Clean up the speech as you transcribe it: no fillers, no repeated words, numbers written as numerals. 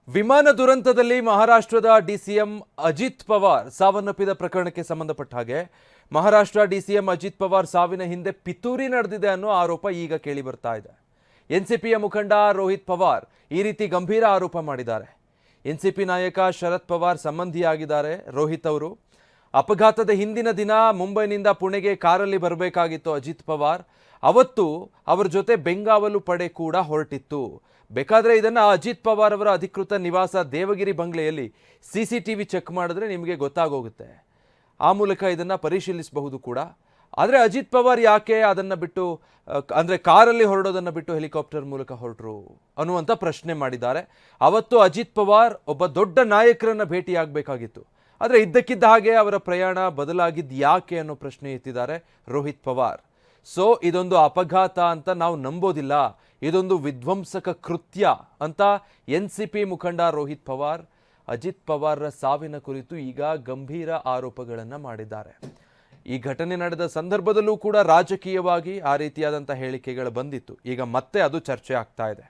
ವಿಮಾನ ದುರಂತದಲ್ಲಿ ಮಹಾರಾಷ್ಟ್ರದ ಡಿಸಿಎಂ ಅಜಿತ್ ಪವಾರ್ ಸಾವನ್ನಪ್ಪಿದ ಪ್ರಕರಣಕ್ಕೆ ಸಂಬಂಧಪಟ್ಟ ಹಾಗೆ ಮಹಾರಾಷ್ಟ್ರ ಡಿಸಿಎಂ ಅಜಿತ್ ಪವಾರ್ ಸಾವಿನ ಹಿಂದೆ ಪಿತೂರಿ ನಡೆದಿದೆ ಅನ್ನೋ ಆರೋಪ ಈಗ ಕೇಳಿ ಬರ್ತಾ ಇದೆ. ಎನ್ಸಿಪಿಯ ಮುಖಂಡ ರೋಹಿತ್ ಪವಾರ್ ಈ ರೀತಿ ಗಂಭೀರ ಆರೋಪ ಮಾಡಿದ್ದಾರೆ. ಎನ್ಸಿಪಿ ನಾಯಕ ಶರದ್ ಪವಾರ್ ಸಂಬಂಧಿಯಾಗಿದ್ದಾರೆ ರೋಹಿತ್ ಅವರು. ಅಪಘಾತದ ಹಿಂದಿನ ದಿನ ಮುಂಬೈನಿಂದ ಪುಣೆಗೆ ಕಾರಲ್ಲಿ ಬರಬೇಕಾಗಿತ್ತು ಅಜಿತ್ ಪವಾರ್. ಅವತ್ತು ಅವರ ಜೊತೆ ಬೆಂಗಾವಲು ಪಡೆ ಕೂಡ ಹೊರಟಿತ್ತು. ಬೇಕಾದರೆ ಇದನ್ನು ಅಜಿತ್ ಪವಾರ್ ಅವರ ಅಧಿಕೃತ ನಿವಾಸ ದೇವಗಿರಿ ಬಂಗ್ಲೆಯಲ್ಲಿ CCTV ಚೆಕ್ ಮಾಡಿದ್ರೆ ನಿಮಗೆ ಗೊತ್ತಾಗೋಗುತ್ತೆ. ಆ ಮೂಲಕ ಇದನ್ನು ಪರಿಶೀಲಿಸಬಹುದು ಕೂಡ. ಆದರೆ ಅಜಿತ್ ಪವಾರ್ ಯಾಕೆ ಅದನ್ನು ಬಿಟ್ಟು ಅಂದರೆ ಕಾರಲ್ಲಿ ಹೊರಡೋದನ್ನು ಬಿಟ್ಟು ಹೆಲಿಕಾಪ್ಟರ್ ಮೂಲಕ ಹೊರಟರು ಅನ್ನುವಂಥ ಪ್ರಶ್ನೆ ಮಾಡಿದ್ದಾರೆ. ಅವತ್ತು ಅಜಿತ್ ಪವಾರ್ ಒಬ್ಬ ದೊಡ್ಡ ನಾಯಕರನ್ನು ಭೇಟಿಯಾಗಬೇಕಾಗಿತ್ತು. ಆದರೆ ಇದ್ದಕ್ಕಿದ್ದ ಹಾಗೆ ಅವರ ಪ್ರಯಾಣ ಬದಲಾಗಿದ್ದು ಯಾಕೆ ಅನ್ನೋ ಪ್ರಶ್ನೆ ಎತ್ತಿದ್ದಾರೆ ರೋಹಿತ್ ಪವಾರ್. ಸೊ ಇದೊಂದು ಅಪಘಾತ ಅಂತ ನಾವು ನಂಬೋದಿಲ್ಲ, ಇದೊಂದು ವಿಧ್ವಂಸಕ ಕೃತ್ಯ ಅಂತ NCP ಮುಖಂಡ ರೋಹಿತ್ ಪವಾರ್ ಅಜಿತ್ ಪವಾರ್ರ ಸಾವಿನ ಕುರಿತು ಈಗ ಗಂಭೀರ ಆರೋಪಗಳನ್ನು ಮಾಡಿದ್ದಾರೆ. ಈ ಘಟನೆ ನಡೆದ ಸಂದರ್ಭದಲ್ಲೂ ಕೂಡ ರಾಜಕೀಯವಾಗಿ ಆ ರೀತಿಯಾದಂಥ ಹೇಳಿಕೆಗಳು ಬಂದಿತ್ತು. ಈಗ ಮತ್ತೆ ಅದು ಚರ್ಚೆ ಆಗ್ತಾ ಇದೆ.